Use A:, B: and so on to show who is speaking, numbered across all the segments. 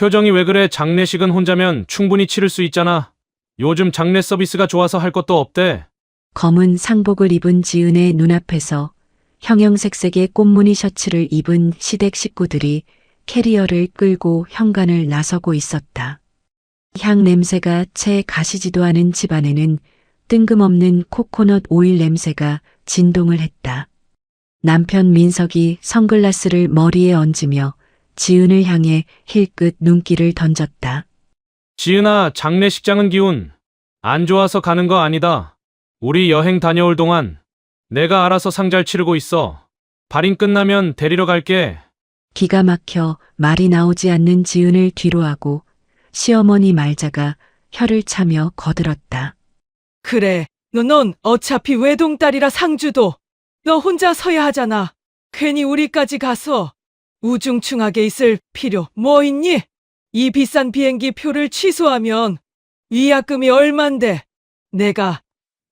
A: 표정이 왜 그래? 장례식은 혼자면 충분히 치를 수 있잖아. 요즘 장례 서비스가 좋아서 할 것도 없대.
B: 검은 상복을 입은 지은의 눈앞에서 형형색색의 꽃무늬 셔츠를 입은 시댁 식구들이 캐리어를 끌고 현관을 나서고 있었다. 향 냄새가 채 가시지도 않은 집안에는 뜬금없는 코코넛 오일 냄새가 진동을 했다. 남편 민석이 선글라스를 머리에 얹으며 지은을 향해 힐끗 눈길을 던졌다.
A: 지은아, 장례식장은 기운 안 좋아서 가는 거 아니다. 우리 여행 다녀올 동안 내가 알아서 상 잘 치르고 있어. 발인 끝나면 데리러 갈게.
B: 기가 막혀 말이 나오지 않는 지은을 뒤로하고 시어머니 말자가 혀를 차며 거들었다.
C: 그래, 넌 어차피 외동딸이라 상주도 너 혼자 서야 하잖아. 괜히 우리까지 가서 우중충하게 있을 필요 뭐 있니? 이 비싼 비행기 표를 취소하면 위약금이 얼만데. 내가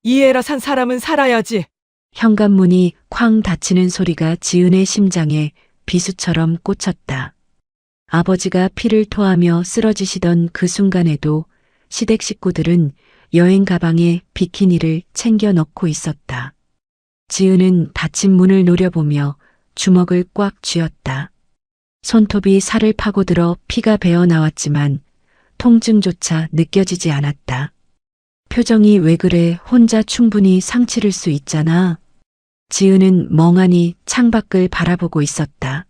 C: 이해라 산 사람은 살아야지.
B: 현관문이 쾅 닫히는 소리가 지은의 심장에 비수처럼 꽂혔다. 아버지가 피를 토하며 쓰러지시던 그 순간에도 시댁 식구들은 여행 가방에 비키니를 챙겨 넣고 있었다. 지은은 닫힌 문을 노려보며 주먹을 꽉 쥐었다. 손톱이 살을 파고들어 피가 배어 나왔지만 통증조차 느껴지지 않았다. 표정이 왜 그래? 혼자 충분히 상 치를 수 있잖아. 지은은 멍하니 창밖을 바라보고 있었다.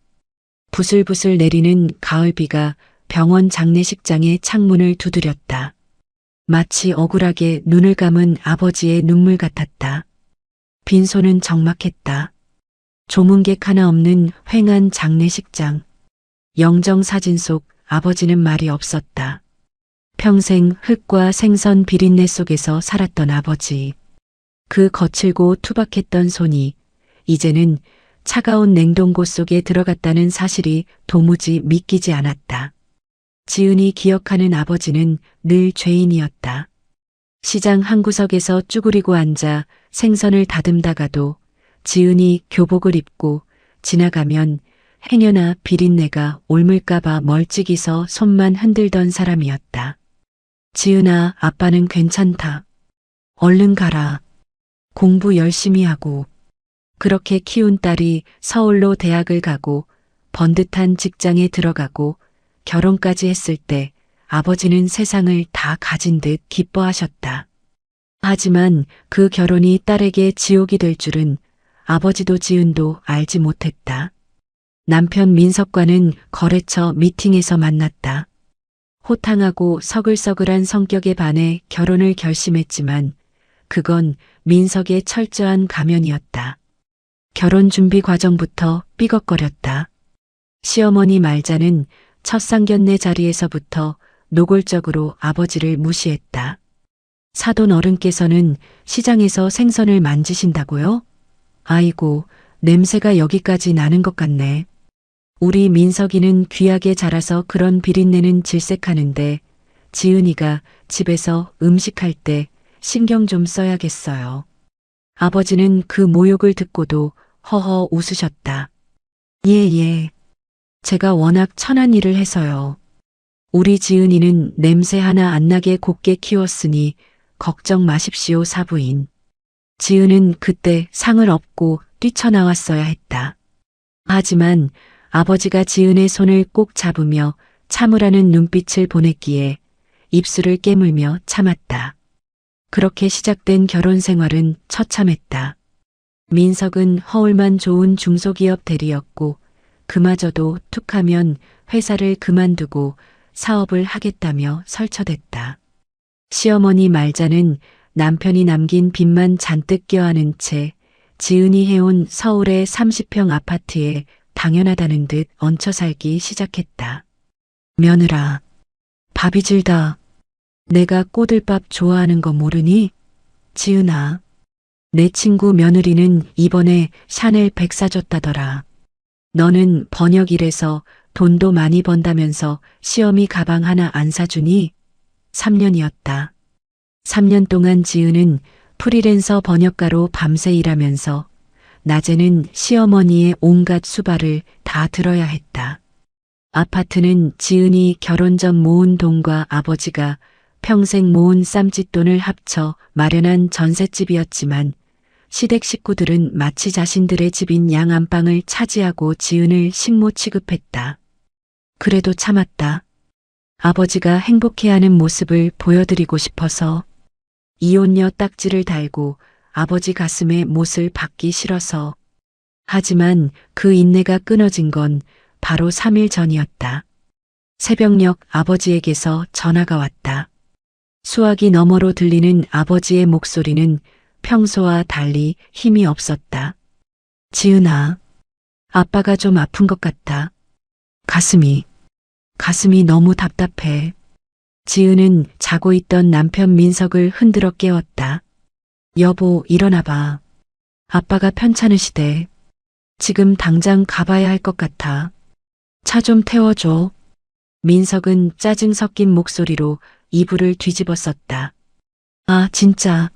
B: 부슬부슬 내리는 가을비가 병원 장례식장의 창문을 두드렸다. 마치 억울하게 눈을 감은 아버지의 눈물 같았다. 빈손은 적막했다. 조문객 하나 없는 휑한 장례식장. 영정사진 속 아버지는 말이 없었다. 평생 흙과 생선 비린내 속에서 살았던 아버지. 그 거칠고 투박했던 손이 이제는 차가운 냉동고 속에 들어갔다는 사실이 도무지 믿기지 않았다. 지은이 기억하는 아버지는 늘 죄인이었다. 시장 한 구석에서 쭈그리고 앉아 생선을 다듬다가도 지은이 교복을 입고 지나가면 행여나 비린내가 옮을까봐 멀찍이서 손만 흔들던 사람이었다. 지은아, 아빠는 괜찮다. 얼른 가라. 공부 열심히 하고. 그렇게 키운 딸이 서울로 대학을 가고 번듯한 직장에 들어가고 결혼까지 했을 때 아버지는 세상을 다 가진 듯 기뻐하셨다. 하지만 그 결혼이 딸에게 지옥이 될 줄은 아버지도 지은도 알지 못했다. 남편 민석과는 거래처 미팅에서 만났다. 호탕하고 서글서글한 성격에 반해 결혼을 결심했지만 그건 민석의 철저한 가면이었다. 결혼 준비 과정부터 삐걱거렸다. 시어머니 말자는 첫 상견례 자리에서부터 노골적으로 아버지를 무시했다. 사돈 어른께서는 시장에서 생선을 만지신다고요? 아이고, 냄새가 여기까지 나는 것 같네. 우리 민석이는 귀하게 자라서 그런 비린내는 질색하는데 지은이가 집에서 음식할 때 신경 좀 써야겠어요. 아버지는 그 모욕을 듣고도 허허 웃으셨다. 예. 제가 워낙 천한 일을 해서요. 우리 지은이는 냄새 하나 안 나게 곱게 키웠으니 걱정 마십시오, 사부인. 지은은 그때 상을 업고 뛰쳐나왔어야 했다. 하지만 아버지가 지은의 손을 꼭 잡으며 참으라는 눈빛을 보냈기에 입술을 깨물며 참았다. 그렇게 시작된 결혼 생활은 처참했다. 민석은 허울만 좋은 중소기업 대리였고 그마저도 툭하면 회사를 그만두고 사업을 하겠다며 설쳐댔다. 시어머니 말자는 남편이 남긴 빚만 잔뜩 껴안은 채 지은이 해온 서울의 30평 아파트에 당연하다는 듯 얹혀 살기 시작했다. 며느라, 밥이 질다. 내가 꼬들밥 좋아하는 거 모르니? 지은아, 내 친구 며느리는 이번에 샤넬 백 사줬다더라. 너는 번역 일해서 돈도 많이 번다면서 시어미 가방 하나 안 사주니? 3년이었다. 3년 동안 지은은 프리랜서 번역가로 밤새 일하면서 낮에는 시어머니의 온갖 수발을 다 들어야 했다. 아파트는 지은이 결혼 전 모은 돈과 아버지가 평생 모은 쌈짓돈을 합쳐 마련한 전셋집이었지만 시댁 식구들은 마치 자신들의 집인 양 안방을 차지하고 지은을 식모 취급했다. 그래도 참았다. 아버지가 행복해하는 모습을 보여드리고 싶어서 이혼녀 딱지를 달고 아버지 가슴에 못을 박기 싫어서. 하지만 그 인내가 끊어진 건 바로 3일 전이었다. 새벽녘 아버지에게서 전화가 왔다. 수화기 너머로 들리는 아버지의 목소리는 평소와 달리 힘이 없었다. 지은아, 아빠가 좀 아픈 것 같다. 가슴이 너무 답답해. 지은은 자고 있던 남편 민석을 흔들어 깨웠다. 여보, 일어나봐. 아빠가 편찮으시대. 지금 당장 가봐야 할 것 같아. 차 좀 태워줘. 민석은 짜증 섞인 목소리로 이불을 뒤집어 썼다. 아, 진짜.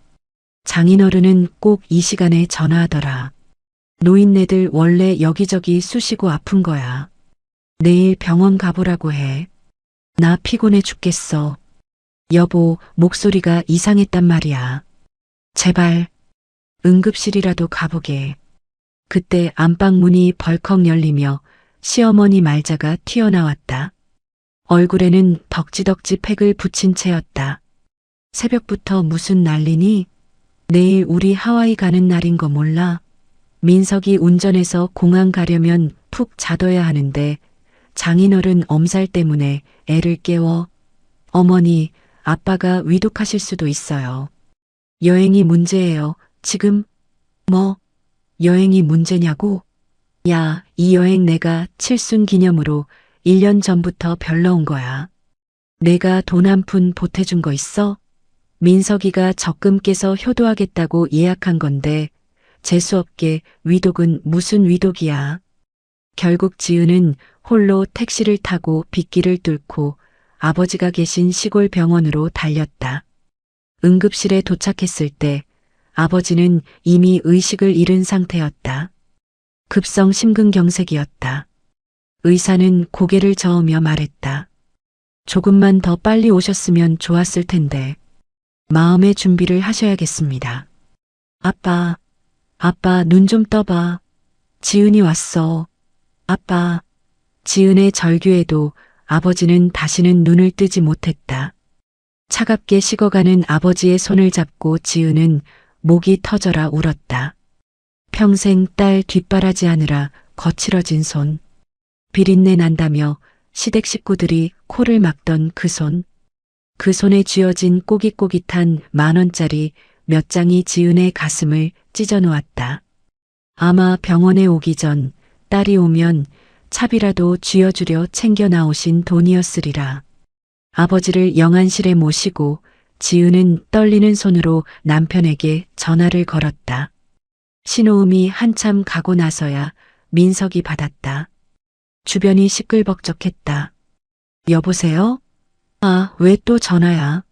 B: 장인어른은 꼭 이 시간에 전화하더라. 노인네들 원래 여기저기 쑤시고 아픈 거야. 내일 병원 가보라고 해. 나 피곤해 죽겠어. 여보, 목소리가 이상했단 말이야. 제발, 응급실이라도 가보게. 그때 안방 문이 벌컥 열리며 시어머니 말자가 튀어나왔다. 얼굴에는 덕지덕지 팩을 붙인 채였다. 새벽부터 무슨 난리니? 내일 우리 하와이 가는 날인 거 몰라? 민석이 운전해서 공항 가려면 푹 자둬야 하는데 장인어른 엄살 때문에 애를 깨워. 어머니, 아빠가 위독하실 수도 있어요. 여행이 문제예요. 지금? 뭐? 여행이 문제냐고? 야, 이 여행 내가 칠순 기념으로 1년 전부터 별러온 거야. 내가 돈 한 푼 보태준 거 있어? 민석이가 적금 깨서 효도하겠다고 예약한 건데 재수없게 위독은 무슨 위독이야. 결국 지은은 홀로 택시를 타고 빗길을 뚫고 아버지가 계신 시골 병원으로 달렸다. 응급실에 도착했을 때 아버지는 이미 의식을 잃은 상태였다. 급성 심근경색이었다. 의사는 고개를 저으며 말했다. 조금만 더 빨리 오셨으면 좋았을 텐데 마음의 준비를 하셔야겠습니다. 아빠 눈 좀 떠봐. 지은이 왔어. 아빠. 지은의 절규에도 아버지는 다시는 눈을 뜨지 못했다. 차갑게 식어가는 아버지의 손을 잡고 지은은 목이 터져라 울었다. 평생 딸 뒷바라지 하느라 거칠어진 손. 비린내 난다며 시댁 식구들이 코를 막던 그 손. 그 손에 쥐어진 꼬깃꼬깃한 10,000원짜리 몇 장이 지은의 가슴을 찢어 놓았다. 아마 병원에 오기 전 딸이 오면 차비라도 쥐어주려 챙겨 나오신 돈이었으리라. 아버지를 영안실에 모시고 지은은 떨리는 손으로 남편에게 전화를 걸었다. 신호음이 한참 가고 나서야 민석이 받았다. 주변이 시끌벅적했다. 여보세요? 아, 왜 또 전화야?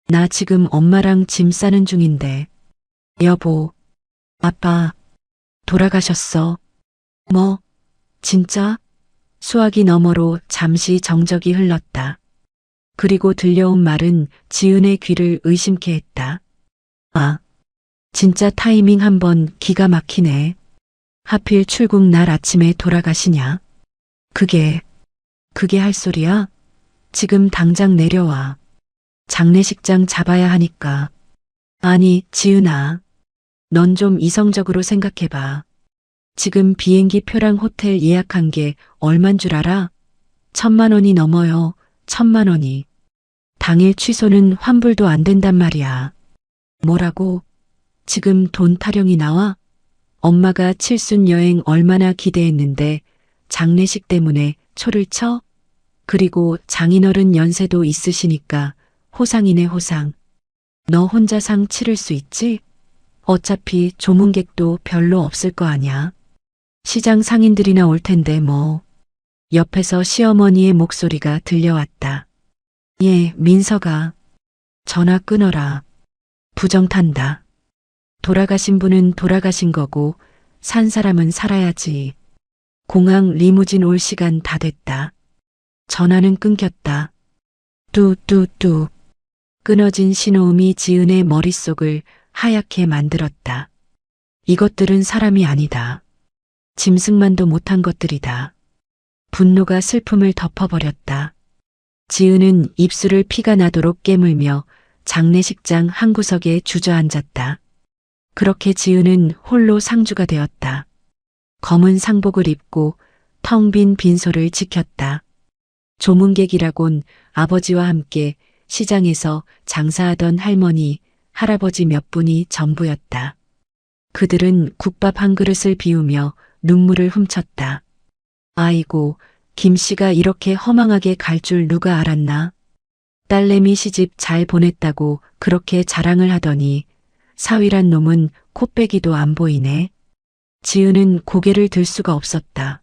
B: 나 지금 엄마랑 짐 싸는 중인데. 여보, 아빠, 돌아가셨어. 뭐, 진짜? 수화기 너머로 잠시 정적이 흘렀다. 그리고 들려온 말은 지은의 귀를 의심케 했다. 아, 진짜 타이밍 한번 기가 막히네. 하필 출국 날 아침에 돌아가시냐? 그게 할 소리야? 지금 당장 내려와. 장례식장 잡아야 하니까. 아니, 지은아. 넌 좀 이성적으로 생각해봐. 지금 비행기 표랑 호텔 예약한 게 얼만 줄 알아? 1,000만 원이 넘어요. 1,000만 원이. 당일 취소는 환불도 안 된단 말이야. 뭐라고? 지금 돈 타령이 나와? 엄마가 칠순 여행 얼마나 기대했는데 장례식 때문에 초를 쳐? 그리고 장인어른 연세도 있으시니까 호상이네 호상. 너 혼자 상 치를 수 있지? 어차피 조문객도 별로 없을 거 아냐. 시장 상인들이나 올 텐데 뭐. 옆에서 시어머니의 목소리가 들려왔다. 예, 민석아. 전화 끊어라. 부정 탄다. 돌아가신 분은 돌아가신 거고 산 사람은 살아야지. 공항 리무진 올 시간 다 됐다. 전화는 끊겼다. 뚜뚜뚜. 끊어진 신호음이 지은의 머릿속을 하얗게 만들었다. 이것들은 사람이 아니다. 짐승만도 못한 것들이다. 분노가 슬픔을 덮어버렸다. 지은은 입술을 피가 나도록 깨물며 장례식장 한 구석에 주저앉았다. 그렇게 지은은 홀로 상주가 되었다. 검은 상복을 입고 텅 빈 빈소를 지켰다. 조문객이라곤 아버지와 함께 시장에서 장사하던 할머니, 할아버지 몇 분이 전부였다. 그들은 국밥 한 그릇을 비우며 눈물을 훔쳤다. 아이고, 김 씨가 이렇게 허망하게 갈 줄 누가 알았나? 딸내미 시집 잘 보냈다고 그렇게 자랑을 하더니 사위란 놈은 코빼기도 안 보이네. 지은은 고개를 들 수가 없었다.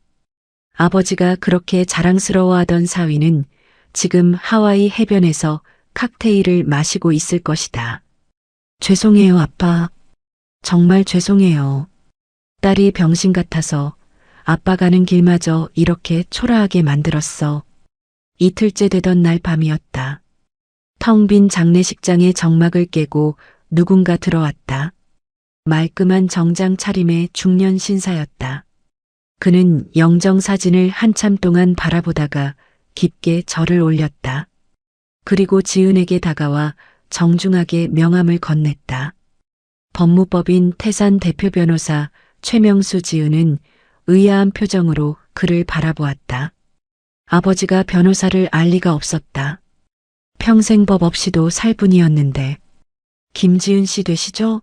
B: 아버지가 그렇게 자랑스러워하던 사위는 지금 하와이 해변에서 칵테일을 마시고 있을 것이다. 죄송해요, 아빠. 정말 죄송해요. 딸이 병신 같아서 아빠 가는 길마저 이렇게 초라하게 만들었어. 이틀째 되던 날 밤이었다. 텅 빈 장례식장의 정막을 깨고 누군가 들어왔다. 말끔한 정장 차림의 중년 신사였다. 그는 영정 사진을 한참 동안 바라보다가 깊게 절을 올렸다. 그리고 지은에게 다가와 정중하게 명함을 건넸다. 법무법인 태산 대표 변호사 최명수. 지은은 의아한 표정으로 그를 바라보았다. 아버지가 변호사를 알 리가 없었다. 평생 법 없이도 살 분이었는데. 김지은 씨 되시죠?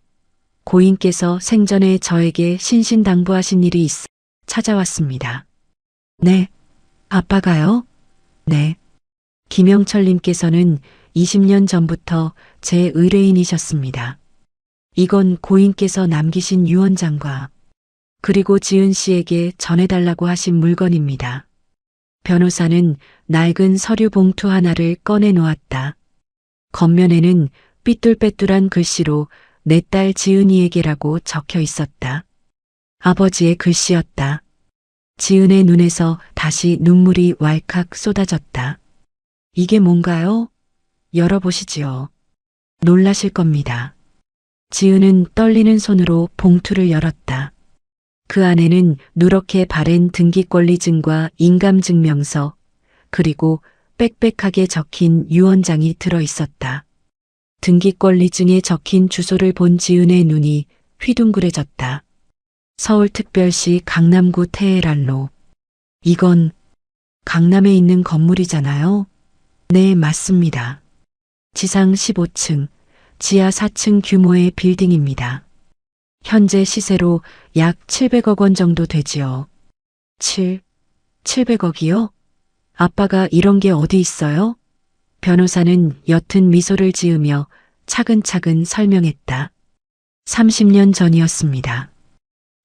B: 고인께서 생전에 저에게 신신당부하신 일이 있어 찾아왔습니다. 네. 아빠가요? 네. 김영철님께서는 20년 전부터 제 의뢰인이셨습니다. 이건 고인께서 남기신 유언장과 그리고 지은 씨에게 전해달라고 하신 물건입니다. 변호사는 낡은 서류 봉투 하나를 꺼내 놓았다. 겉면에는 삐뚤빼뚤한 글씨로 내 딸 지은이에게라고 적혀 있었다. 아버지의 글씨였다. 지은의 눈에서 다시 눈물이 왈칵 쏟아졌다. 이게 뭔가요? 열어보시지요. 놀라실 겁니다. 지은은 떨리는 손으로 봉투를 열었다. 그 안에는 누렇게 바랜 등기권리증과 인감증명서, 그리고 빽빽하게 적힌 유언장이 들어 있었다. 등기권리증에 적힌 주소를 본 지은의 눈이 휘둥그레졌다. 서울특별시 강남구 테헤란로. 이건 강남에 있는 건물이잖아요? 네, 맞습니다. 지상 15층, 지하 4층 규모의 빌딩입니다. 현재 시세로 약 700억 원 정도 되지요. 700억이요? 아빠가 이런 게 어디 있어요? 변호사는 옅은 미소를 지으며 차근차근 설명했다. 30년 전이었습니다.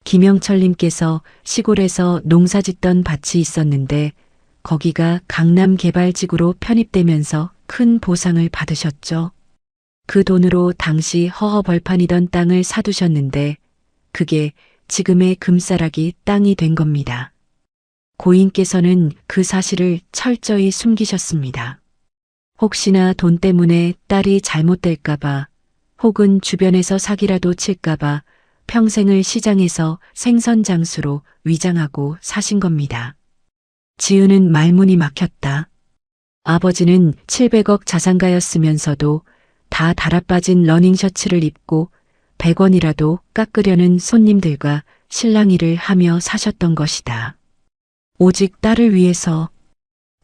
B: 김영철님께서 시골에서 농사짓던 밭이 있었는데 거기가 강남개발지구로 편입되면서 큰 보상을 받으셨죠. 그 돈으로 당시 허허벌판이던 땅을 사두셨는데 그게 지금의 금싸라기 땅이 된 겁니다. 고인께서는 그 사실을 철저히 숨기셨습니다. 혹시나 돈 때문에 딸이 잘못될까봐 혹은 주변에서 사기라도 칠까봐 평생을 시장에서 생선장수로 위장하고 사신 겁니다. 지은은 말문이 막혔다. 아버지는 700억 자산가였으면서도 다 달아빠진 러닝셔츠를 입고 100원이라도 깎으려는 손님들과 실랑이를 하며 사셨던 것이다. 오직 딸을 위해서.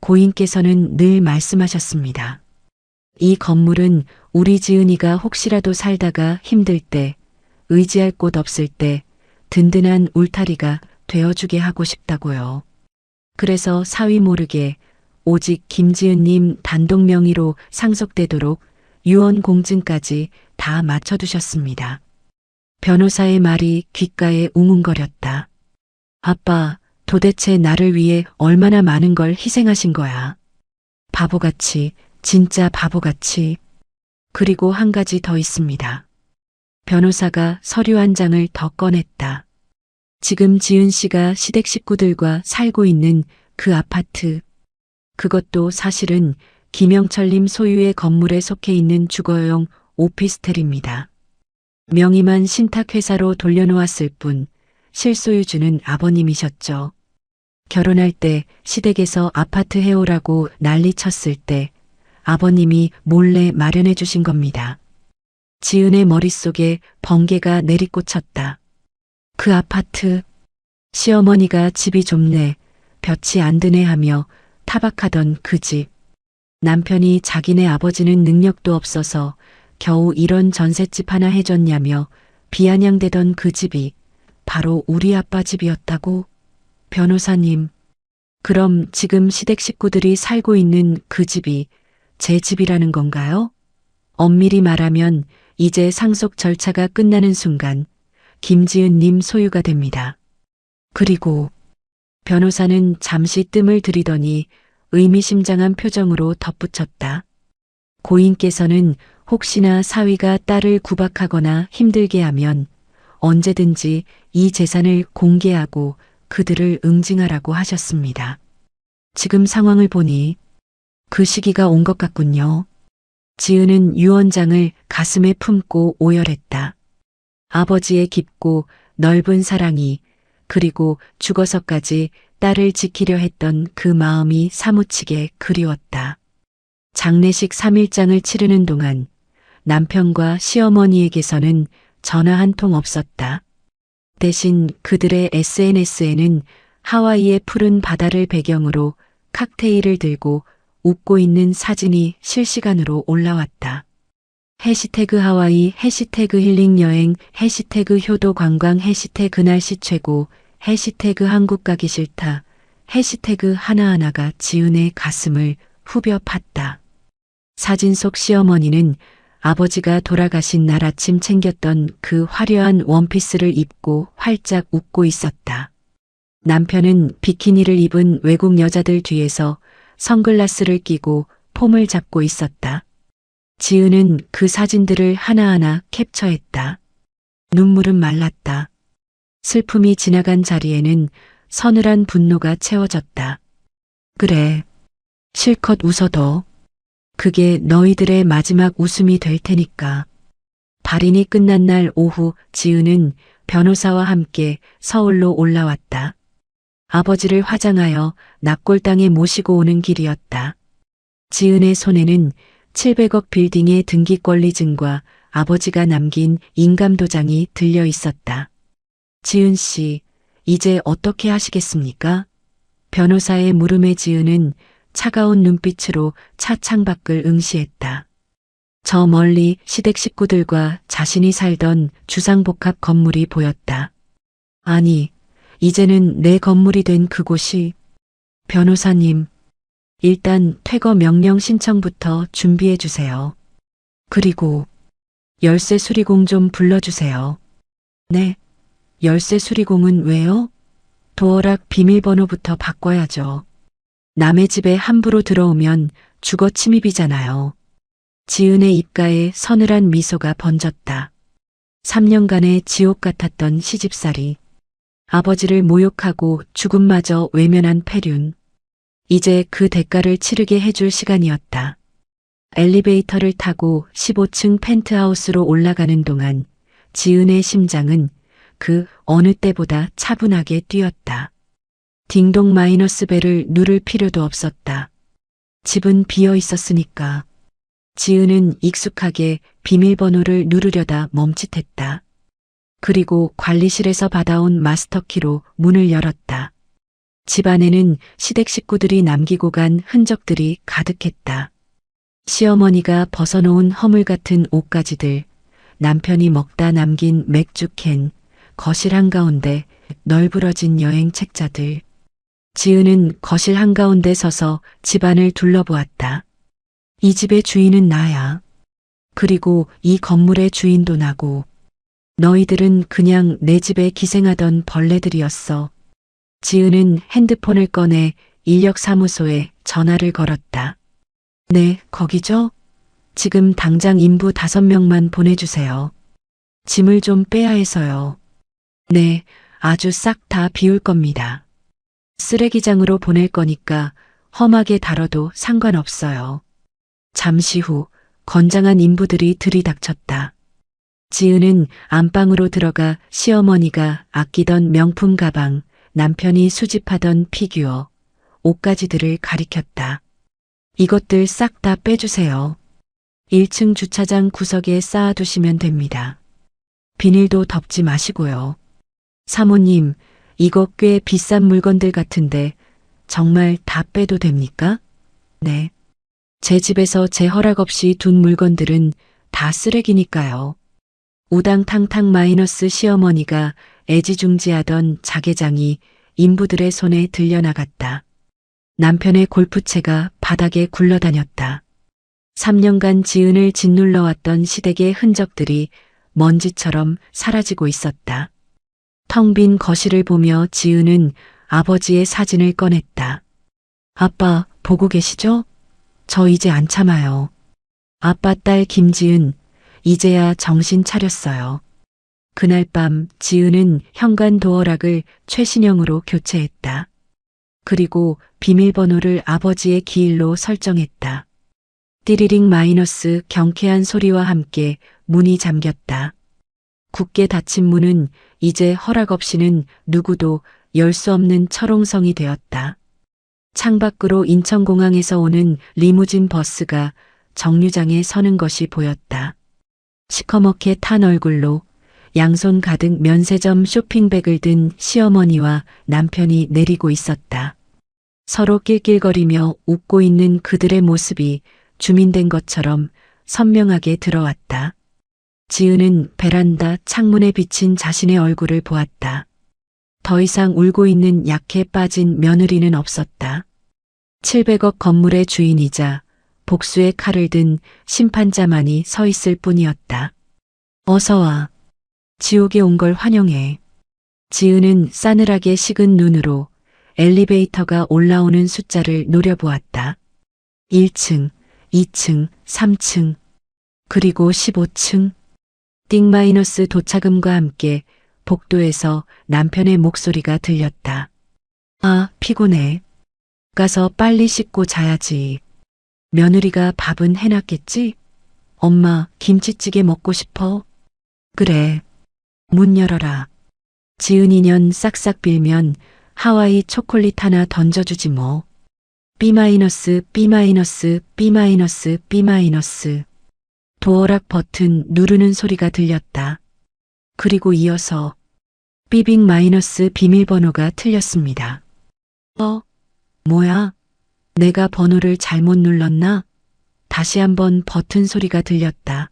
B: 고인께서는 늘 말씀하셨습니다. 이 건물은 우리 지은이가 혹시라도 살다가 힘들 때, 의지할 곳 없을 때 든든한 울타리가 되어주게 하고 싶다고요. 그래서 사위 모르게 오직 김지은님 단독 명의로 상속되도록 유언 공증까지 다 맞춰두셨습니다. 변호사의 말이 귓가에 웅웅거렸다. 아빠, 도대체 나를 위해 얼마나 많은 걸 희생하신 거야. 바보같이, 진짜 바보같이. 그리고 한 가지 더 있습니다. 변호사가 서류 한 장을 더 꺼냈다. 지금 지은 씨가 시댁 식구들과 살고 있는 그 아파트, 그것도 사실은 김영철님 소유의 건물에 속해 있는 주거용 오피스텔입니다. 명의만 신탁회사로 돌려놓았을 뿐 실소유주는 아버님이셨죠. 결혼할 때 시댁에서 아파트 해오라고 난리쳤을 때 아버님이 몰래 마련해 주신 겁니다. 지은의 머릿속에 번개가 내리꽂혔다. 그 아파트, 시어머니가 집이 좁네, 볕이 안 드네 하며 타박하던 그 집. 남편이 자기네 아버지는 능력도 없어서 겨우 이런 전셋집 하나 해줬냐며 비아냥대던 그 집이 바로 우리 아빠 집이었다고? 변호사님, 그럼 지금 시댁 식구들이 살고 있는 그 집이 제 집이라는 건가요? 엄밀히 말하면 이제 상속 절차가 끝나는 순간 김지은님 소유가 됩니다. 그리고 변호사는 잠시 뜸을 들이더니 의미심장한 표정으로 덧붙였다. 고인께서는 혹시나 사위가 딸을 구박하거나 힘들게 하면 언제든지 이 재산을 공개하고 그들을 응징하라고 하셨습니다. 지금 상황을 보니 그 시기가 온 것 같군요. 지은은 유언장을 가슴에 품고 오열했다. 아버지의 깊고 넓은 사랑이 그리고 죽어서까지 딸을 지키려 했던 그 마음이 사무치게 그리웠다. 장례식 3일장을 치르는 동안 남편과 시어머니에게서는 전화 한 통 없었다. 대신 그들의 SNS에는 하와이의 푸른 바다를 배경으로 칵테일을 들고 웃고 있는 사진이 실시간으로 올라왔다. 해시태그 하와이, 해시태그 힐링여행, 해시태그 효도관광, 해시태그 날씨 최고, 해시태그 한국 가기 싫다, 해시태그 하나하나가 지은의 가슴을 후벼 팠다. 사진 속 시어머니는 아버지가 돌아가신 날 아침 챙겼던 그 화려한 원피스를 입고 활짝 웃고 있었다. 남편은 비키니를 입은 외국 여자들 뒤에서 선글라스를 끼고 폼을 잡고 있었다. 지은은 그 사진들을 하나하나 캡처했다. 눈물은 말랐다. 슬픔이 지나간 자리에는 서늘한 분노가 채워졌다. 그래, 실컷 웃어도 그게 너희들의 마지막 웃음이 될 테니까. 발인이 끝난 날 오후 지은은 변호사와 함께 서울로 올라왔다. 아버지를 화장하여 납골당에 모시고 오는 길이었다. 지은의 손에는 700억 빌딩의 등기권리증과 아버지가 남긴 인감도장이 들려 있었다. 지은 씨, 이제 어떻게 하시겠습니까? 변호사의 물음에 지은은 차가운 눈빛으로 차 창밖을 응시했다. 저 멀리 시댁 식구들과 자신이 살던 주상복합 건물이 보였다. 아니, 이제는 내 건물이 된 그곳이. 변호사님, 일단 퇴거 명령 신청부터 준비해 주세요. 그리고 열쇠 수리공 좀 불러주세요. 네, 열쇠 수리공은 왜요? 도어락 비밀번호부터 바꿔야죠. 남의 집에 함부로 들어오면 주거 침입이잖아요. 지은의 입가에 서늘한 미소가 번졌다. 3년간의 지옥 같았던 시집살이. 아버지를 모욕하고 죽음마저 외면한 패륜. 이제 그 대가를 치르게 해줄 시간이었다. 엘리베이터를 타고 15층 펜트하우스로 올라가는 동안 지은의 심장은 그 어느 때보다 차분하게 뛰었다. 딩동 마이너스 벨을 누를 필요도 없었다. 집은 비어 있었으니까. 지은은 익숙하게 비밀번호를 누르려다 멈칫했다. 그리고 관리실에서 받아온 마스터키로 문을 열었다. 집 안에는 시댁 식구들이 남기고 간 흔적들이 가득했다. 시어머니가 벗어놓은 허물 같은 옷가지들, 남편이 먹다 남긴 맥주캔, 거실 한가운데 널브러진 여행 책자들. 지은은 거실 한가운데 서서 집안을 둘러보았다. 이 집의 주인은 나야. 그리고 이 건물의 주인도 나고. 너희들은 그냥 내 집에 기생하던 벌레들이었어. 지은은 핸드폰을 꺼내 인력사무소에 전화를 걸었다. 네, 거기죠? 지금 당장 인부 5명만 보내주세요. 짐을 좀 빼야 해서요. 네, 아주 싹 다 비울 겁니다. 쓰레기장으로 보낼 거니까 험하게 다뤄도 상관없어요. 잠시 후 건장한 인부들이 들이닥쳤다. 지은은 안방으로 들어가 시어머니가 아끼던 명품 가방, 남편이 수집하던 피규어, 옷가지들을 가리켰다. 이것들 싹 다 빼주세요. 1층 주차장 구석에 쌓아두시면 됩니다. 비닐도 덮지 마시고요. 사모님, 이거 꽤 비싼 물건들 같은데 정말 다 빼도 됩니까? 네. 제 집에서 제 허락 없이 둔 물건들은 다 쓰레기니까요. 우당탕탕 마이너스 시어머니가 애지중지하던 자개장이 인부들의 손에 들려나갔다. 남편의 골프채가 바닥에 굴러다녔다. 3년간 지은을 짓눌러왔던 시댁의 흔적들이 먼지처럼 사라지고 있었다. 텅 빈 거실을 보며 지은은 아버지의 사진을 꺼냈다. 아빠, 보고 계시죠? 저 이제 안 참아요. 아빠 딸 김지은, 이제야 정신 차렸어요. 그날 밤 지은은 현관 도어락을 최신형으로 교체했다. 그리고 비밀번호를 아버지의 기일로 설정했다. 띠리링 마이너스 경쾌한 소리와 함께 문이 잠겼다. 굳게 닫힌 문은 이제 허락 없이는 누구도 열 수 없는 철옹성이 되었다. 창밖으로 인천공항에서 오는 리무진 버스가 정류장에 서는 것이 보였다. 시커멓게 탄 얼굴로 양손 가득 면세점 쇼핑백을 든 시어머니와 남편이 내리고 있었다. 서로 낄낄거리며 웃고 있는 그들의 모습이 주민된 것처럼 선명하게 들어왔다. 지은은 베란다 창문에 비친 자신의 얼굴을 보았다. 더 이상 울고 있는 약해 빠진 며느리는 없었다. 700억 건물의 주인이자 복수의 칼을 든 심판자만이 서 있을 뿐이었다. 어서 와. 지옥에 온 걸 환영해. 지은은 싸늘하게 식은 눈으로 엘리베이터가 올라오는 숫자를 노려보았다. 1층, 2층, 3층, 그리고 15층. 띵 도착음과 함께 복도에서 남편의 목소리가 들렸다. 아, 피곤해. 가서 빨리 씻고 자야지. 며느리가 밥은 해놨겠지? 엄마, 김치찌개 먹고 싶어? 그래. 문 열어라. 지은이 년 싹싹 빌면 하와이 초콜릿 하나 던져주지 뭐. B-, B-, B-. 도어락 버튼 누르는 소리가 들렸다. 그리고 이어서 삐빅 마이너스 비밀번호가 틀렸습니다. 뭐야? 내가 번호를 잘못 눌렀나? 다시 한번 버튼 소리가 들렸다.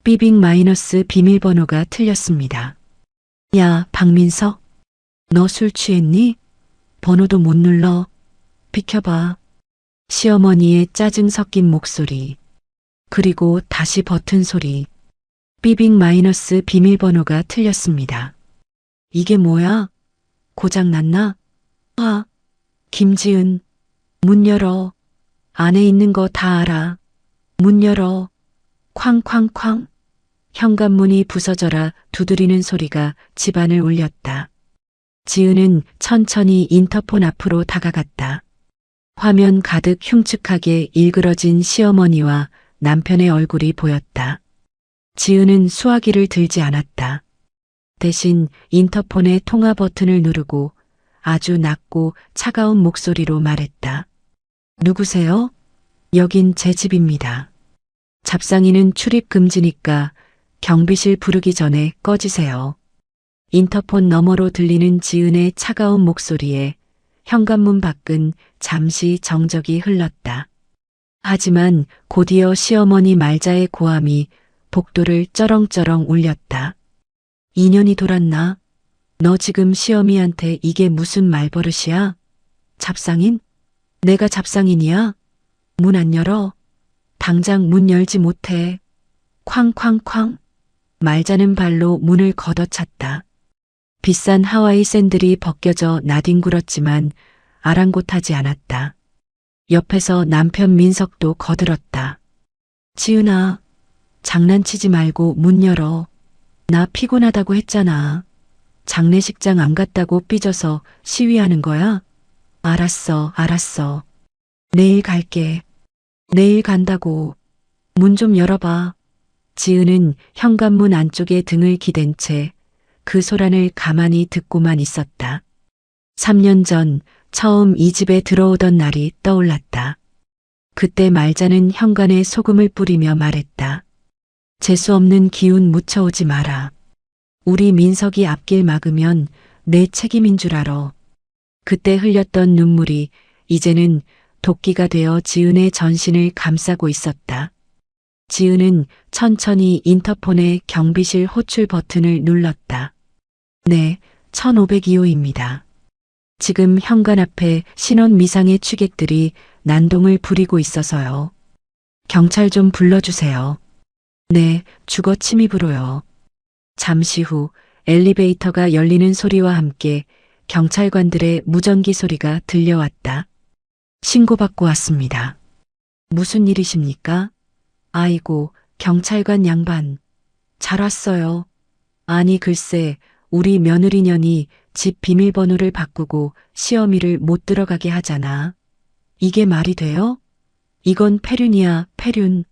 B: 삐빅 마이너스 비밀번호가 틀렸습니다. 야, 박민석. 너 술 취했니? 번호도 못 눌러. 비켜봐. 시어머니의 짜증 섞인 목소리. 그리고 다시 버튼 소리. 삐빅 마이너스 비밀번호가 틀렸습니다. 이게 뭐야? 고장 났나? 아, 김지은. 문 열어. 안에 있는 거 다 알아. 문 열어. 쾅쾅쾅. 현관문이 부서져라 두드리는 소리가 집안을 울렸다. 지은은 천천히 인터폰 앞으로 다가갔다. 화면 가득 흉측하게 일그러진 시어머니와 남편의 얼굴이 보였다. 지은은 수화기를 들지 않았다. 대신 인터폰의 통화 버튼을 누르고 아주 낮고 차가운 목소리로 말했다. 누구세요? 여긴 제 집입니다. 잡상이는 출입 금지니까 경비실 부르기 전에 꺼지세요. 인터폰 너머로 들리는 지은의 차가운 목소리에 현관문 밖은 잠시 정적이 흘렀다. 하지만 곧이어 시어머니 말자의 고함이 복도를 쩌렁쩌렁 울렸다. 2년이 돌았나? 너 지금 시어미한테 이게 무슨 말버릇이야? 잡상인? 내가 잡상인이야? 문 안 열어? 당장 문 열지 못해. 쾅쾅쾅. 말자는 발로 문을 걷어찼다. 비싼 하와이 샌들이 벗겨져 나뒹굴었지만 아랑곳하지 않았다. 옆에서 남편 민석도 거들었다. 지은아, 장난치지 말고 문 열어. 나 피곤하다고 했잖아. 장례식장 안 갔다고 삐져서 시위하는 거야? 알았어, 알았어. 내일 갈게. 내일 간다고. 문 좀 열어봐. 지은은 현관문 안쪽에 등을 기댄 채 그 소란을 가만히 듣고만 있었다. 3년 전 처음 이 집에 들어오던 날이 떠올랐다. 그때 말자는 현관에 소금을 뿌리며 말했다. 재수 없는 기운 묻혀오지 마라. 우리 민석이 앞길 막으면 내 책임인 줄 알아. 그때 흘렸던 눈물이 이제는 도끼가 되어 지은의 전신을 감싸고 있었다. 지은은 천천히 인터폰의 경비실 호출 버튼을 눌렀다. 네, 1502호입니다. 지금 현관 앞에 신원 미상의 취객들이 난동을 부리고 있어서요. 경찰 좀 불러주세요. 네, 주거 침입으로요. 잠시 후 엘리베이터가 열리는 소리와 함께 경찰관들의 무전기 소리가 들려왔다. 신고받고 왔습니다. 무슨 일이십니까? 아이고, 경찰관 양반. 잘 왔어요. 아니 글쎄, 우리 며느리년이 집 비밀번호를 바꾸고 시어미를 못 들어가게 하잖아. 이게 말이 돼요? 이건 폐륜이야, 폐륜.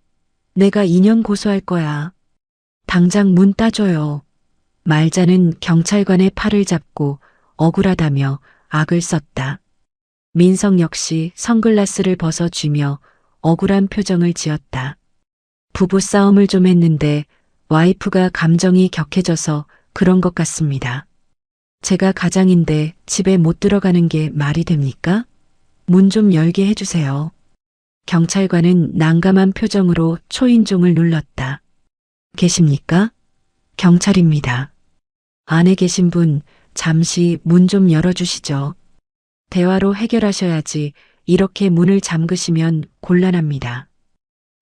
B: 내가 2년 고소할 거야. 당장 문 따줘요. 말자는 경찰관의 팔을 잡고 억울하다며 악을 썼다. 민석 역시 선글라스를 벗어쥐며 억울한 표정을 지었다. 부부싸움을 좀 했는데 와이프가 감정이 격해져서 그런 것 같습니다. 제가 가장인데 집에 못 들어가는 게 말이 됩니까? 문 좀 열게 해주세요. 경찰관은 난감한 표정으로 초인종을 눌렀다. 계십니까? 경찰입니다. 안에 계신 분 잠시 문 좀 열어주시죠. 대화로 해결하셔야지 이렇게 문을 잠그시면 곤란합니다.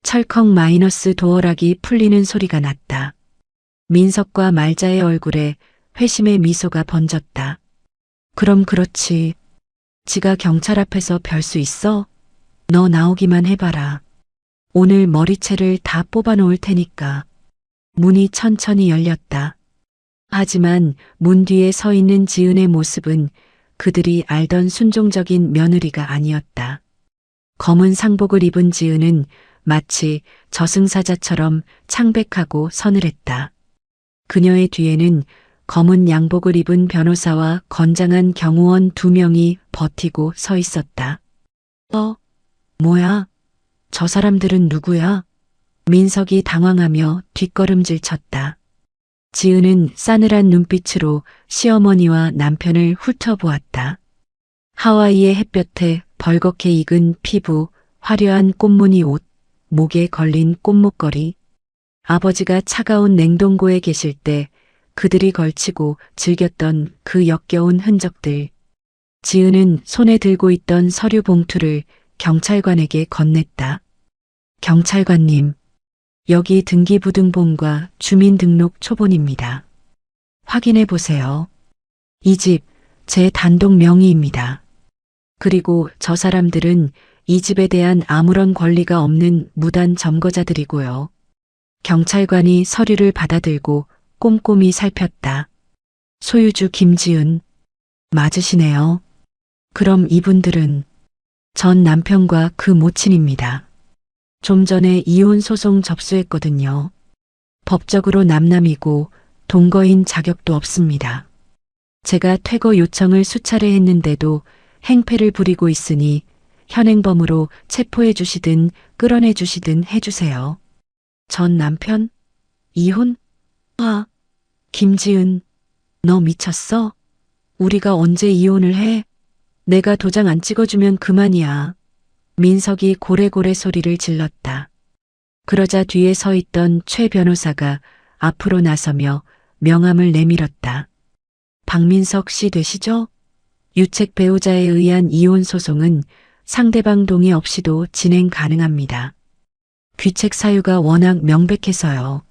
B: 철컥 마이너스 도어락이 풀리는 소리가 났다. 민석과 말자의 얼굴에 회심의 미소가 번졌다. 그럼 그렇지. 지가 경찰 앞에서 별 수 있어? 너 나오기만 해봐라. 오늘 머리채를 다 뽑아놓을 테니까. 문이 천천히 열렸다. 하지만 문 뒤에 서 있는 지은의 모습은 그들이 알던 순종적인 며느리가 아니었다. 검은 상복을 입은 지은은 마치 저승사자처럼 창백하고 서늘했다. 그녀의 뒤에는 검은 양복을 입은 변호사와 건장한 경호원 2명이 버티고 서 있었다. 뭐야? 저 사람들은 누구야? 민석이 당황하며 뒷걸음질 쳤다. 지은은 싸늘한 눈빛으로 시어머니와 남편을 훑어보았다. 하와이의 햇볕에 벌겋게 익은 피부, 화려한 꽃무늬 옷, 목에 걸린 꽃목걸이. 아버지가 차가운 냉동고에 계실 때 그들이 걸치고 즐겼던 그 역겨운 흔적들. 지은은 손에 들고 있던 서류 봉투를 경찰관에게 건넸다. 경찰관님, 여기 등기부등본과 주민등록 초본입니다. 확인해 보세요. 이 집 제 단독 명의입니다. 그리고 저 사람들은 이 집에 대한 아무런 권리가 없는 무단 점거자들이고요. 경찰관이 서류를 받아들고 꼼꼼히 살폈다. 소유주 김지은. 맞으시네요. 그럼 이분들은 전 남편과 그 모친입니다. 좀 전에 이혼 소송 접수했거든요. 법적으로 남남이고 동거인 자격도 없습니다. 제가 퇴거 요청을 수차례 했는데도 행패를 부리고 있으니 현행범으로 체포해 주시든 끌어내 주시든 해주세요. 전 남편? 이혼? 김지은, 너 미쳤어? 우리가 언제 이혼을 해? 내가 도장 안 찍어주면 그만이야. 민석이 고래고래 소리를 질렀다. 그러자 뒤에 서 있던 최 변호사가 앞으로 나서며 명함을 내밀었다. 박민석 씨 되시죠? 유책 배우자에 의한 이혼 소송은 상대방 동의 없이도 진행 가능합니다. 귀책 사유가 워낙 명백해서요.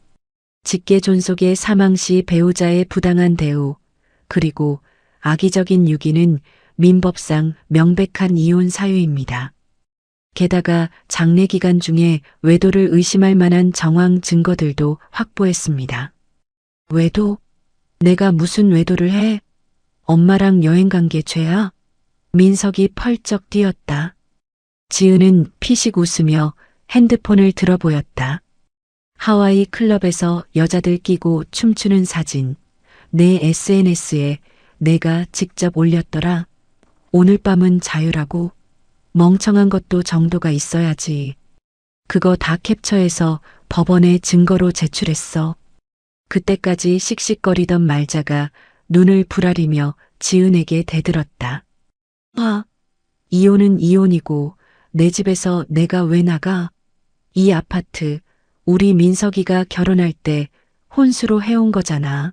B: 직계 존속의 사망 시 배우자의 부당한 대우, 그리고 악의적인 유기는 민법상 명백한 이혼 사유입니다. 게다가 장례 기간 중에 외도를 의심할 만한 정황 증거들도 확보했습니다. 외도? 내가 무슨 외도를 해? 엄마랑 여행 간 게 죄야? 민석이 펄쩍 뛰었다. 지은은 피식 웃으며 핸드폰을 들어보였다. 하와이 클럽에서 여자들 끼고 춤추는 사진. 내 SNS에 내가 직접 올렸더라. 오늘 밤은 자유라고. 멍청한 것도 정도가 있어야지. 그거 다 캡처해서 법원에 증거로 제출했어. 그때까지 씩씩거리던 말자가 눈을 부라리며 지은에게 대들었다. 아, 이혼은 이혼이고 내 집에서 내가 왜 나가? 이 아파트 우리 민석이가 결혼할 때 혼수로 해온 거잖아.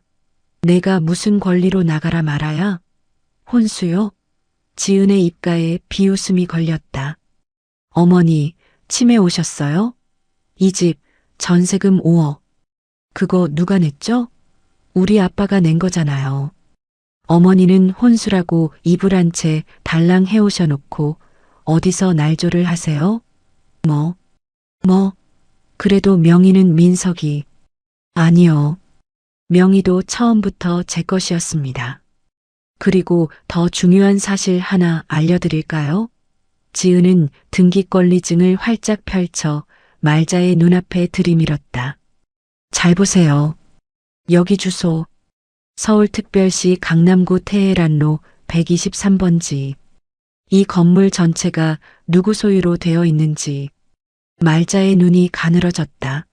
B: 내가 무슨 권리로 나가라 말아야? 혼수요? 지은의 입가에 비웃음이 걸렸다. 어머니, 치매 오셨어요? 이 집 전세금 5억. 그거 누가 냈죠? 우리 아빠가 낸 거잖아요. 어머니는 혼수라고 이불 한 채 달랑 해오셔 놓고 어디서 날조를 하세요? 뭐, 그래도 명의는 민석이. 아니요. 명의도 처음부터 제 것이었습니다. 그리고 더 중요한 사실 하나 알려드릴까요? 지은은 등기권리증을 활짝 펼쳐 말자의 눈앞에 들이밀었다. 잘 보세요. 여기 주소. 서울특별시 강남구 테헤란로 123번지. 이 건물 전체가 누구 소유로 되어 있는지. 말자의 눈이 가늘어졌다.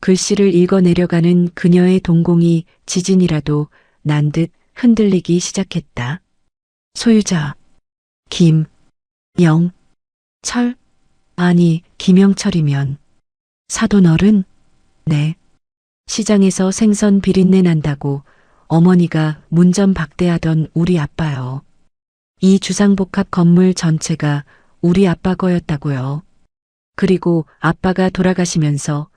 B: 글씨를 읽어내려가는 그녀의 동공이 지진이라도 난 듯 흔들리기 시작했다. 소유자. 김영철? 아니, 김영철이면. 사돈어른? 네. 시장에서 생선 비린내 난다고 어머니가 문전박대하던 우리 아빠요. 이 주상복합 건물 전체가 우리 아빠 거였다고요. 그리고 아빠가 돌아가시면서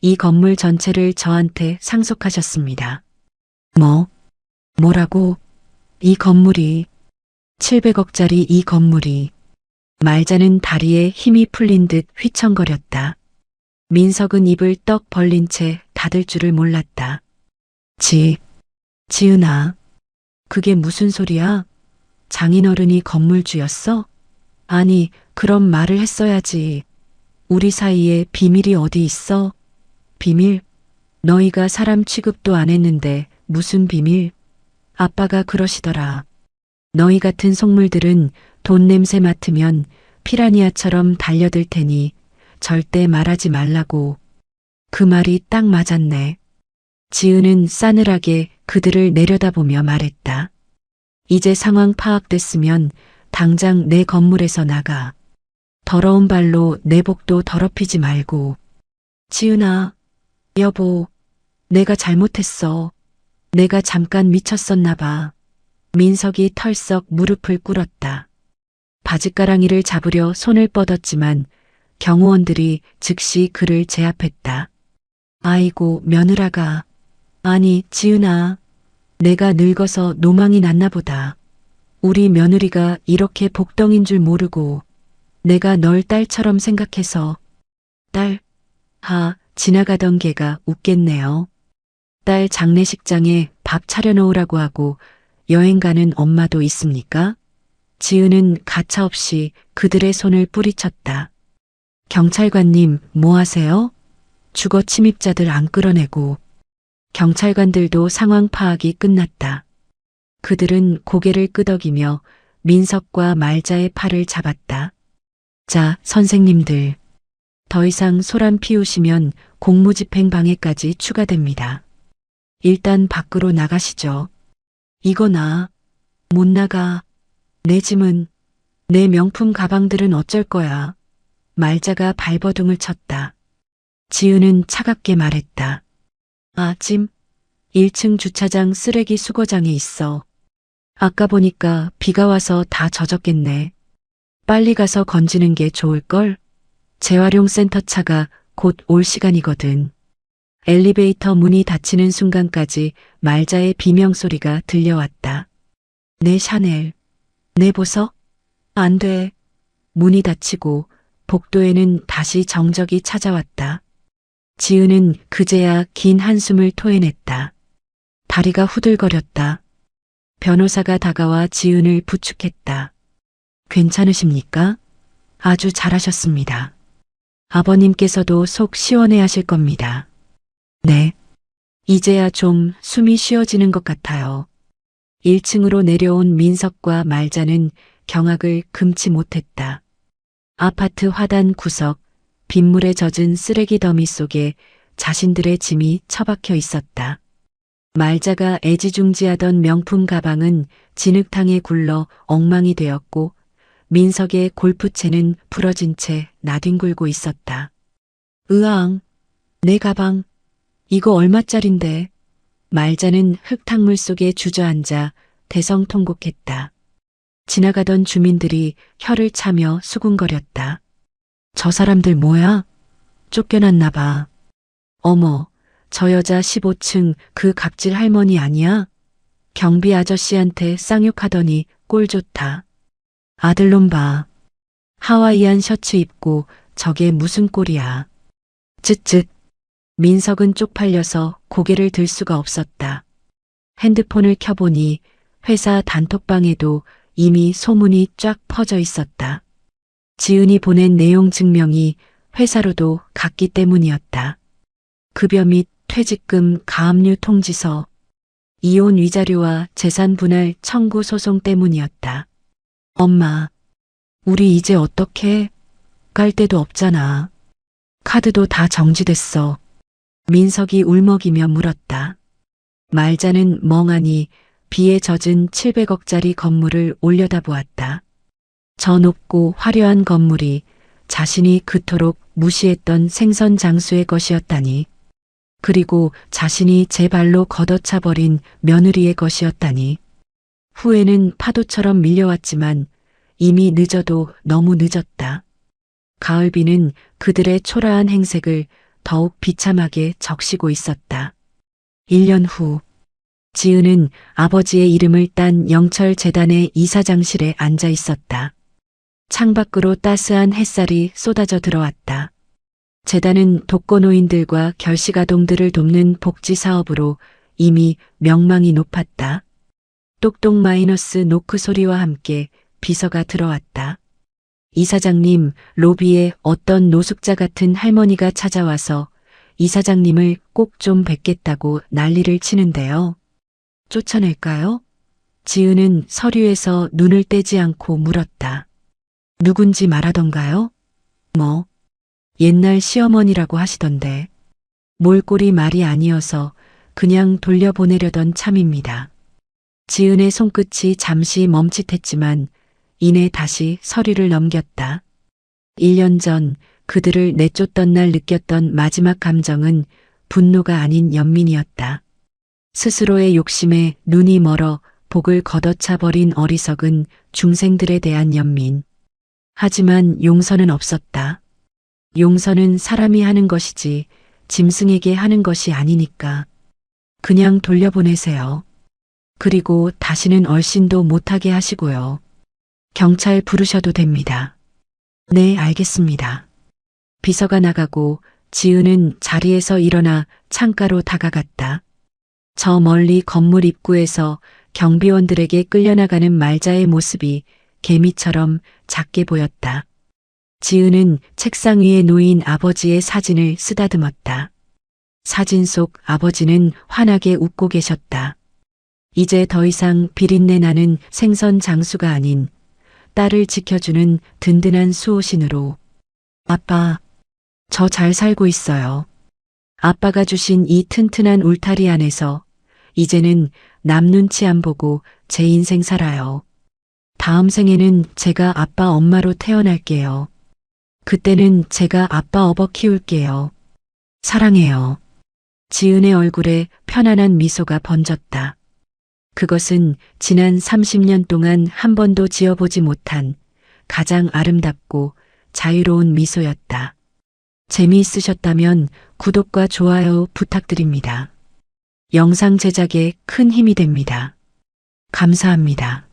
B: 이 건물 전체를 저한테 상속하셨습니다. 뭐라고? 이 건물이 700억짜리 이 건물이. 말자는 다리에 힘이 풀린 듯 휘청거렸다. 민석은 입을 떡 벌린 채 닫을 줄을 몰랐다. 지은아, 그게 무슨 소리야? 장인어른이 건물주였어? 아니, 그럼 말을 했어야지. 우리 사이에 비밀이 어디 있어? 비밀? 너희가 사람 취급도 안 했는데 무슨 비밀? 아빠가 그러시더라. 너희 같은 속물들은 돈 냄새 맡으면 피라니아처럼 달려들 테니 절대 말하지 말라고. 그 말이 딱 맞았네. 지은은 싸늘하게 그들을 내려다보며 말했다. 이제 상황 파악됐으면 당장 내 건물에서 나가. 더러운 발로 내 복도 더럽히지 말고. 지은아, 여보, 내가 잘못했어. 내가 잠깐 미쳤었나 봐. 민석이 털썩 무릎을 꿇었다. 바짓가랑이를 잡으려 손을 뻗었지만 경호원들이 즉시 그를 제압했다. 아이고, 며느라가. 아니, 지은아. 내가 늙어서 노망이 났나 보다. 우리 며느리가 이렇게 복덩인 줄 모르고 내가 널 딸처럼 생각해서. 딸? 지나가던 개가 웃겠네요. 딸 장례식장에 밥 차려놓으라고 하고 여행 가는 엄마도 있습니까? 지은은 가차없이 그들의 손을 뿌리쳤다. 경찰관님, 뭐 하세요? 주거 침입자들 안 끌어내고. 경찰관들도 상황 파악이 끝났다. 그들은 고개를 끄덕이며 민석과 말자의 팔을 잡았다. 자, 선생님들. 더 이상 소란 피우시면 공무집행 방해까지 추가됩니다. 일단 밖으로 나가시죠. 이거나. 못 나가. 내 짐은, 내 명품 가방들은 어쩔 거야. 말자가 발버둥을 쳤다. 지은은 차갑게 말했다. 짐? 1층 주차장 쓰레기 수거장에 있어. 아까 보니까 비가 와서 다 젖었겠네. 빨리 가서 건지는 게 좋을걸? 재활용 센터 차가 곧 올 시간이거든. 엘리베이터 문이 닫히는 순간까지 말자의 비명소리가 들려왔다. 내 샤넬, 내 보석? 안 돼. 문이 닫히고 복도에는 다시 정적이 찾아왔다. 지은은 그제야 긴 한숨을 토해냈다. 다리가 후들거렸다. 변호사가 다가와 지은을 부축했다. 괜찮으십니까? 아주 잘하셨습니다. 아버님께서도 속 시원해 하실 겁니다. 네. 이제야 좀 숨이 쉬어지는 것 같아요. 1층으로 내려온 민석과 말자는 경악을 금치 못했다. 아파트 화단 구석, 빗물에 젖은 쓰레기 더미 속에 자신들의 짐이 처박혀 있었다. 말자가 애지중지하던 명품 가방은 진흙탕에 굴러 엉망이 되었고 민석의 골프채는 부러진 채 나뒹굴고 있었다. 으앙, 내 가방, 이거 얼마짜린데? 말자는 흙탕물 속에 주저앉아 대성통곡했다. 지나가던 주민들이 혀를 차며 수군거렸다. 저 사람들 뭐야? 쫓겨났나 봐. 어머, 저 여자 15층 그 갑질 할머니 아니야? 경비 아저씨한테 쌍욕하더니 꼴 좋다. 아들놈 봐. 하와이안 셔츠 입고 저게 무슨 꼴이야. 쯧쯧. 민석은 쪽팔려서 고개를 들 수가 없었다. 핸드폰을 켜보니 회사 단톡방에도 이미 소문이 쫙 퍼져 있었다. 지은이 보낸 내용 증명이 회사로도 갔기 때문이었다. 급여 및 퇴직금 가압류 통지서, 이혼 위자료와 재산 분할 청구 소송 때문이었다. 엄마, 우리 이제 어떡해? 갈 데도 없잖아. 카드도 다 정지됐어. 민석이 울먹이며 물었다. 말자는 멍하니 비에 젖은 700억짜리 건물을 올려다보았다. 저 높고 화려한 건물이 자신이 그토록 무시했던 생선 장수의 것이었다니. 그리고 자신이 제 발로 걷어차버린 며느리의 것이었다니. 후회는 파도처럼 밀려왔지만 이미 늦어도 너무 늦었다. 가을비는 그들의 초라한 행색을 더욱 비참하게 적시고 있었다. 1년 후, 지은은 아버지의 이름을 딴 영철재단의 이사장실에 앉아 있었다. 창밖으로 따스한 햇살이 쏟아져 들어왔다. 재단은 독거노인들과 결식아동들을 돕는 복지사업으로 이미 명망이 높았다. 똑똑 마이너스 노크 소리와 함께 비서가 들어왔다. 이사장님, 로비에 어떤 노숙자 같은 할머니가 찾아와서 이사장님을 꼭 좀 뵙겠다고 난리를 치는데요. 쫓아낼까요? 지은은 서류에서 눈을 떼지 않고 물었다. 누군지 말하던가요? 뭐, 옛날 시어머니라고 하시던데. 몰골이 말이 아니어서 그냥 돌려보내려던 참입니다. 지은의 손끝이 잠시 멈칫했지만 이내 다시 서류를 넘겼다. 1년 전 그들을 내쫓던 날 느꼈던 마지막 감정은 분노가 아닌 연민이었다. 스스로의 욕심에 눈이 멀어 복을 걷어차버린 어리석은 중생들에 대한 연민. 하지만 용서는 없었다. 용서는 사람이 하는 것이지 짐승에게 하는 것이 아니니까. 그냥 돌려보내세요. 그리고 다시는 얼씬도 못하게 하시고요. 경찰 부르셔도 됩니다. 네, 알겠습니다. 비서가 나가고 지은은 자리에서 일어나 창가로 다가갔다. 저 멀리 건물 입구에서 경비원들에게 끌려나가는 말자의 모습이 개미처럼 작게 보였다. 지은은 책상 위에 놓인 아버지의 사진을 쓰다듬었다. 사진 속 아버지는 환하게 웃고 계셨다. 이제 더 이상 비린내 나는 생선 장수가 아닌 딸을 지켜주는 든든한 수호신으로. 아빠, 저 잘 살고 있어요. 아빠가 주신 이 튼튼한 울타리 안에서 이제는 남 눈치 안 보고 제 인생 살아요. 다음 생에는 제가 아빠 엄마로 태어날게요. 그때는 제가 아빠 업어 키울게요. 사랑해요. 지은의 얼굴에 편안한 미소가 번졌다. 그것은 지난 30년 동안 한 번도 지어보지 못한 가장 아름답고 자유로운 미소였다. 재미있으셨다면 구독과 좋아요 부탁드립니다. 영상 제작에 큰 힘이 됩니다. 감사합니다.